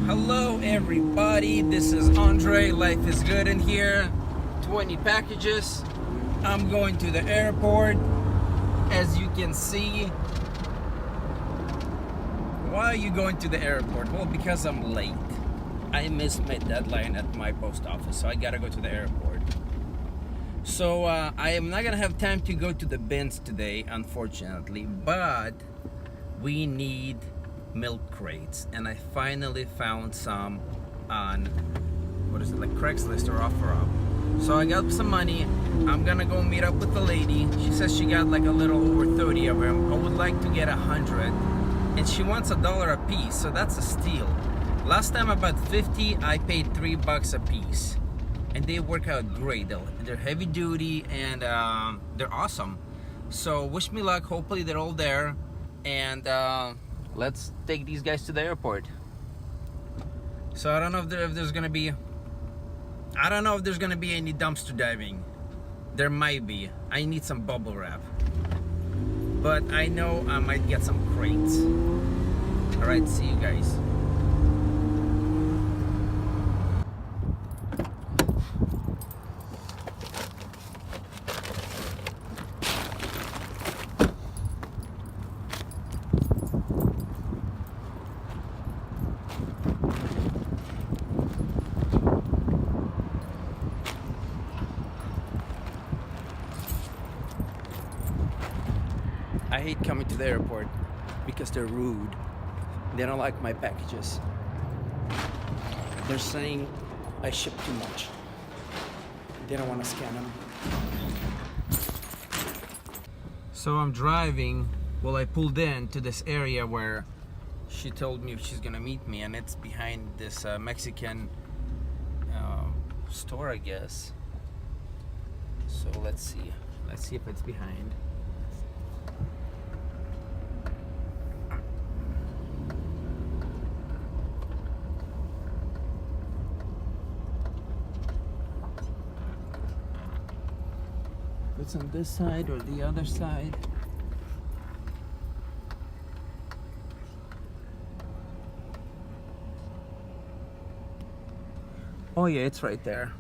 Hello everybody, this is Andre. Life is good in here. 20 packages. I'm going to the airport. As you can see. Why are you going to the airport? Well, because I'm late. I missed my deadline at my post office, so I gotta go to the airport. So I am not gonna have time to go to the bins today, unfortunately, but we need milk crates, and I finally found some on, what is it, like Craigslist or OfferUp. So I got some money. I'm gonna go meet up with the lady. She says she got like a little over 30 of them. I would like to get 100, and she wants $1 a piece, so that's a steal. Last time I bought 50, I paid $3 a piece, and they work out great. They're heavy duty and they're awesome. So wish me luck. Hopefully they're all there, and let's take these guys to the airport. So I don't know if there's gonna be, I don't know if there's gonna be any dumpster diving. There might be. I need some bubble wrap, but I know I might get some crates. All right, see you guys. I hate coming to the airport because they're rude. They don't like my packages. They're saying I ship too much. They don't want to scan them. So I'm driving. Well, I pulled in to this area where she told me she's gonna meet me, and it's behind this Mexican store, I guess. So let's see. Let's see if it's behind. It's on this side or the other side. Oh yeah, it's right there.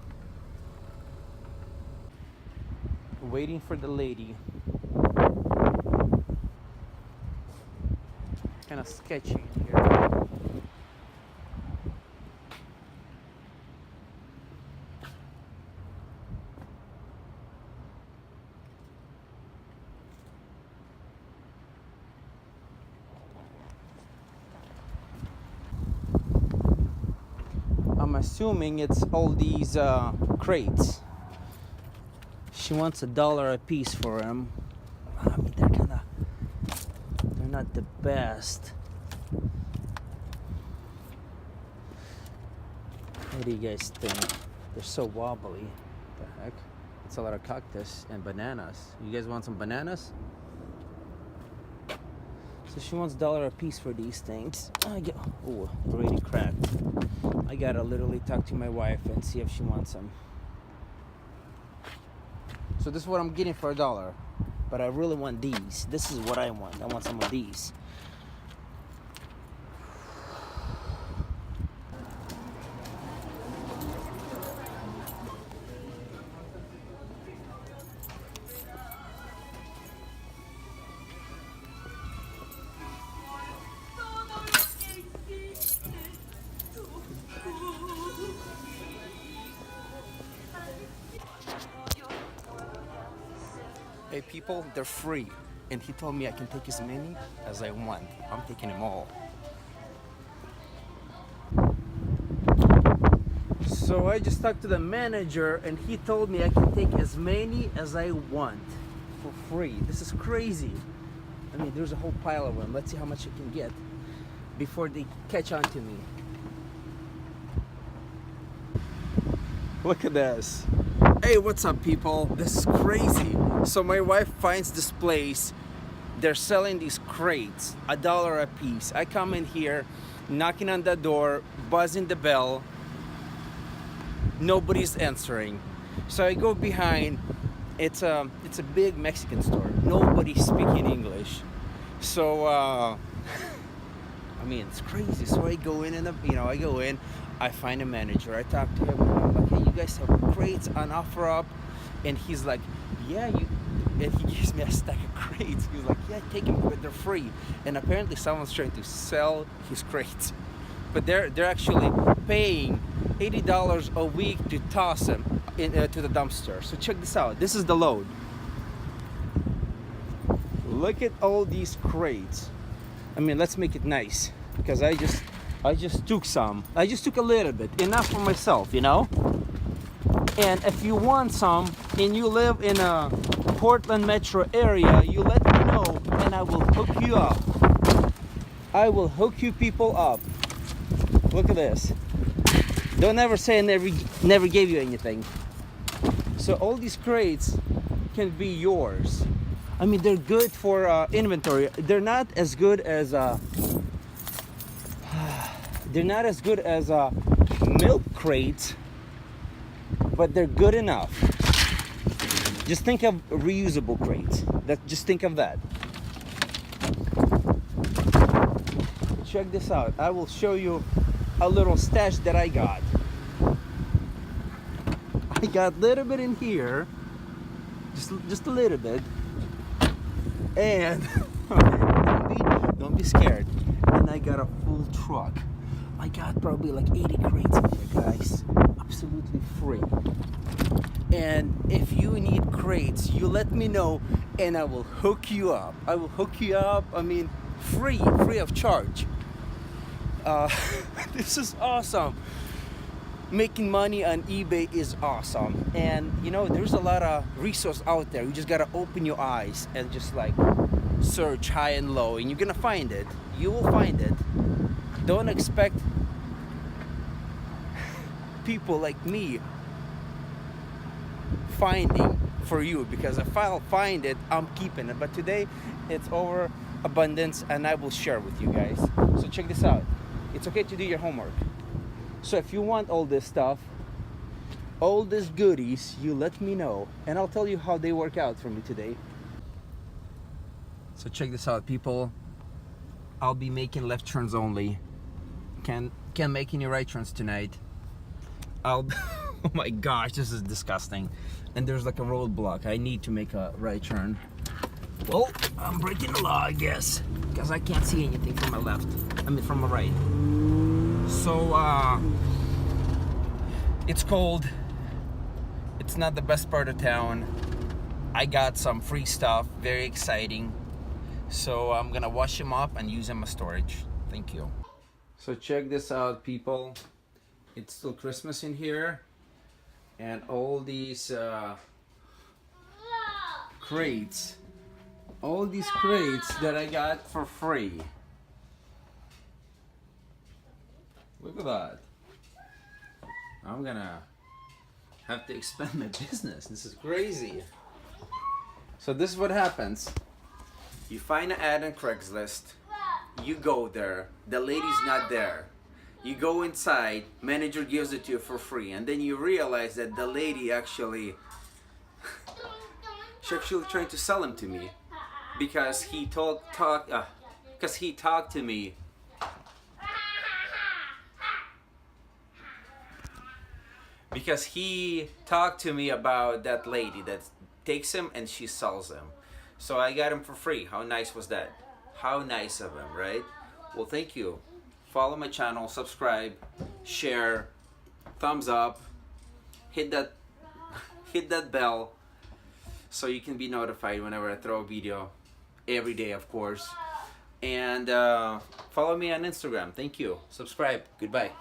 Waiting for the lady. Kind of sketchy here. I'm assuming it's all these crates. She wants $1 a piece for them. I mean, they're not the best. What do you guys think? They're so wobbly. What the heck? It's a lot of cactus and bananas. You guys want some bananas? So she wants $1 a piece for these things. Oh, already cracked. I gotta literally talk to my wife and see if she wants some. So this is what I'm getting for $1, but I really want these. This is what I want. I want some of these. Hey people, they're free. And he told me I can take as many as I want. I'm taking them all. So I just talked to the manager, and he told me I can take as many as I want for free. This is crazy. I mean, there's a whole pile of them. Let's see how much I can get before they catch on to me. Look at this. Hey, what's up people? This is crazy. So my wife finds this place. They're selling these crates, $1 a piece. I come in here, knocking on the door, buzzing the bell. Nobody's answering. So I go behind. It's a big Mexican store. Nobody's speaking English. So I mean, it's crazy. So I go in and I go in, I find a manager, I talk to him, and I'm like, hey, you guys have crates on offer up? And he's like, yeah, and he gives me a stack of crates. He's like, yeah, take them, but they're free. And apparently someone's trying to sell his crates, but they're actually paying $80 a week to toss them to the dumpster. So check this out. This is the load. Look at all these crates. I mean, let's make it nice, because I just took some. I just took a little bit, enough for myself, you know. And if you want some and you live in a Portland metro area, you let me know and I will hook you up. I will hook you people up. Look at this. Don't ever say I never gave you anything. So all these crates can be yours. I mean, they're good for inventory. They're not as good as milk crates, but they're good enough. Just think of reusable crates. Just think of that. Check this out. I will show you a little stash that I got. I got a little bit in here, just a little bit. And don't be scared. And I got a full truck. I got probably like 80 crates in here, guys. Absolutely free. And if you need crates, you let me know and I will hook you up. I will hook you up. I mean, free of charge. This is awesome. Making money on eBay is awesome. And you know, there's a lot of resource out there. You just gotta open your eyes and just like search high and low, and you're gonna find it. You will find it. Don't expect people like me finding for you, because if I'll find it, I'm keeping it. But today it's over abundance and I will share with you guys. So check this out. It's okay to do your homework. So if you want all this stuff, all these goodies, you let me know and I'll tell you how they work out for me today. So check this out, people. I'll be making left turns only. Can't make any right turns tonight. Oh my gosh, this is disgusting. And there's like a roadblock. I need to make a right turn. Well, I'm breaking the law, I guess, because I can't see anything from my left. I mean, from my right. So, it's cold. It's not the best part of town. I got some free stuff, very exciting. So I'm gonna wash them up and use them as storage. Thank you. So check this out, people. It's still Christmas in here. And all these crates. All these crates that I got for free. Look at that. I'm gonna have to expand my business. This is crazy. So this is what happens. You find an ad on Craigslist. You go there. The lady's not there. You go inside. Manager gives it to you for free, and then you realize that the lady actually she's actually trying to sell him to me, because he talked to me. Because he talked to me about that lady that takes him and she sells him. So I got him for free. How nice was that? How nice of him, right? Well, thank you. Follow my channel, subscribe, share, thumbs up, hit that bell so you can be notified whenever I throw a video, every day, of course. And follow me on Instagram. Thank you. Subscribe. Goodbye.